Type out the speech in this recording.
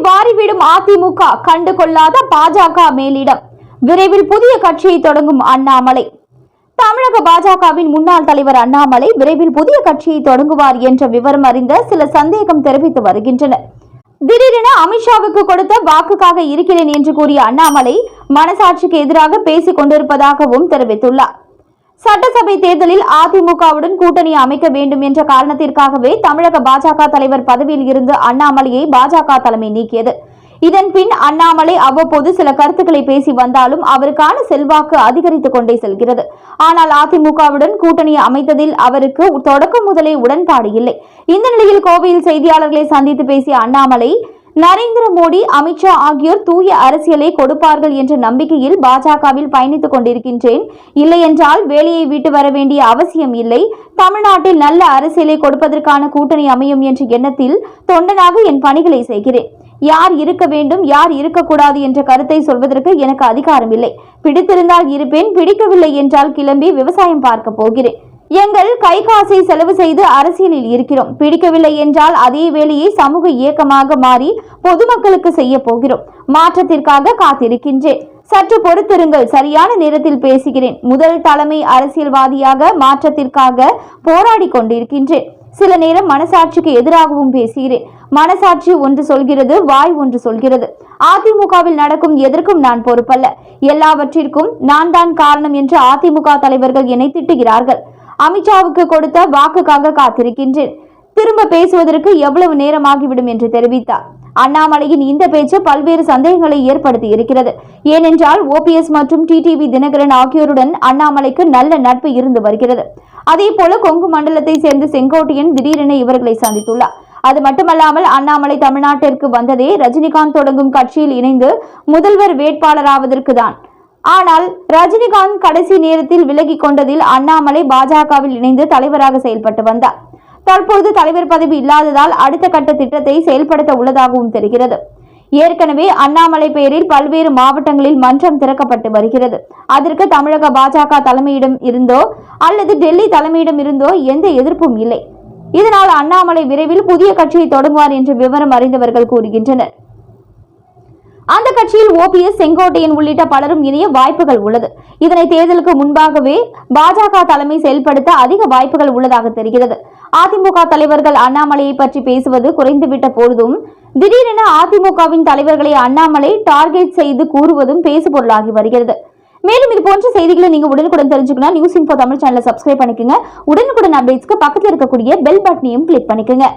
வாரிவிடும் அதிமுக கண்டு கொள்ளாத பாஜக மேலிடம். விரைவில் புதிய கட்சியை தொடங்கும் அண்ணாமலை. தமிழக பாஜகவின் முன்னாள் தலைவர் அண்ணாமலை விரைவில் புதிய கட்சியை தொடங்குவார் என்ற விவரம் அறிந்த சில சந்தேகம் தெரிவித்து வருகின்றனர். திடீரென அமித்ஷாவுக்கு கொடுத்த வாக்குக்காக இருக்கிறேன் என்று கூறிய அண்ணாமலை மனசாட்சிக்கு எதிராக பேசிக் கொண்டிருப்பதாகவும் தெரிவித்துள்ளார். சட்டசபை தேர்தலில் அதிமுகவுடன் கூட்டணி அமைக்க வேண்டும் என்ற காரணத்திற்காகவே தமிழக பாஜக தலைவர் பதவியில் இருந்து அண்ணாமலையை பாஜக தலைமை நீக்கியது. இதன் பின் அண்ணாமலை அவ்வப்போது சில கருத்துக்களை பேசி வந்தாலும் அவருக்கான செல்வாக்கு அதிகரித்துக் கொண்டே செல்கிறது. ஆனால் அதிமுகவுடன் கூட்டணி அமைத்ததில் அவருக்கு தொடக்கம் முதலே உடன்பாடு இல்லை. இந்த நிலையில் கோவையில் செய்தியாளர்களை சந்தித்து பேசிய அண்ணாமலை, நரேந்திர மோடி, அமித்ஷா ஆகியோர் தூய அரசியலை கொடுப்பார்கள் என்ற நம்பிக்கையில் பாஜகவில் பயணித்துக் கொண்டிருக்கின்றேன். இல்லையென்றால் வேலையை விட்டு வர வேண்டிய அவசியம் இல்லை. தமிழ்நாட்டில் நல்ல அரசியலை கொடுப்பதற்கான கூட்டணி அமையும் என்ற எண்ணத்தில் தொண்டனாக என் பணிகளை செய்கிறேன். யார் இருக்க வேண்டும், யார் இருக்கக்கூடாது என்ற கருத்தை சொல்வதற்கு எனக்கு அதிகாரம் இல்லை. பிடித்திருந்தால் இருப்பேன், பிடிக்கவில்லை என்றால் கிளம்பி விவசாயம் பார்க்க போகிறேன். எங்கள் கை காசை செலவு செய்து அரசியலில் இருக்கிறோம். பிடிக்கவில்லை என்றால் அதே வேலையை சமூக இயக்கமாக மாறி பொதுமக்களுக்கு செய்ய போகிறோம். மாற்றத்திற்காக காத்திருக்கின்றேன். சற்று பொறுத்திருங்கள், சரியான நேரத்தில் பேசுகிறேன். முதல் தலைமை அரசியல்வாதியாக மாற்றத்திற்காக போராடி கொண்டிருக்கின்றேன். சில நேரம் மனசாட்சிக்கு எதிராகவும் பேசுகிறேன். மனசாட்சி ஒன்று சொல்கிறது, வாய் ஒன்று சொல்கிறது. அதிமுகவில் நடக்கும் எதற்கும் நான் பொறுப்பல்ல. எல்லாவற்றிற்கும் நான் தான் காரணம் என்று அதிமுக தலைவர்கள் என்னை திட்டுகிறார்கள். அமித்ஷாவுக்கு கொடுத்த வாக்குக்காக காத்திருக்கின்றேன். திரும்ப பேசுவதற்கு எவ்வளவு நேரமாகிவிடும் என்று தெரிவித்தார். அண்ணாமலையின் இந்த பேச்சு பல்வேறு சந்தேகங்களை ஏற்படுத்தி இருக்கிறது. ஏனென்றால் OPS மற்றும் டிடிவி தினகரன் ஆகியோருடன் அண்ணாமலைக்கு நல்ல நட்பு இருந்து வருகிறது. அதே போல கொங்கு மண்டலத்தை சேர்ந்த செங்கோட்டையன் திடீரென இவர்களை சந்தித்துள்ளார். அது மட்டுமல்லாமல் அண்ணாமலை தமிழ்நாட்டிற்கு வந்ததே ரஜினிகாந்த் தொடங்கும் கட்சியில் இணைந்து முதல்வர் வேட்பாளராவதற்கு தான். ஆனால் ரஜினிகாந்த் கடைசி நேரத்தில் விலகி கொண்டதில் அண்ணாமலை பாஜகவில் இணைந்து தலைவராக செயல்பட்டு வந்தார். தற்போது தலைவர் பதவி இல்லாததால் அடுத்த கட்ட திட்டத்தை செயல்படுத்த உள்ளதாகவும் தெரிகிறது. ஏற்கனவே அண்ணாமலை பெயரில் பல்வேறு மாவட்டங்களில் மன்றம் திறக்கப்பட்டு வருகிறது. அதற்கு தமிழக பாஜக தலைமையிடம் இருந்தோ அல்லது டெல்லி தலைமையிடம் இருந்தோ எந்த எதிர்ப்பும் இல்லை. இதனால் அண்ணாமலை விரைவில் புதிய கட்சியை தொடங்குவார் என்று விவரம் அறிந்தவர்கள் கூறுகின்றனர். அந்த கட்சியில் OPS, செங்கோட்டையன் உள்ளிட்ட பலரும் இணைய வாய்ப்புகள் உள்ளது. இதனை தேர்தலுக்கு முன்பாகவே பாஜக தலைமை செயல்படுத்த அதிக வாய்ப்புகள் உள்ளதாக தெரிகிறது. அதிமுக தலைவர்கள் அண்ணாமலையை பற்றி பேசுவது குறைந்துவிட்ட போதும் திடீரென அதிமுகவின் தலைவர்களை அண்ணாமலை டார்கெட் செய்து கூறுவதும் பேசுபொருளாகி வருகிறது. மேலும் இது போன்ற செய்திகளை நீங்க உடனுக்குடன் தெரிஞ்சுக்கணும் நியூஸ் இன்ஃபோ தமிழ் சேனலை சப்ஸ்கிரைப் பண்ணிக்கோங்க. உடனுக்குடன் அப்டேட்ஸ்க்கு பக்கத்தில் இருக்கக்கூடிய பெல் பட்டனையும் கிளிக் பண்ணிக்கோங்க.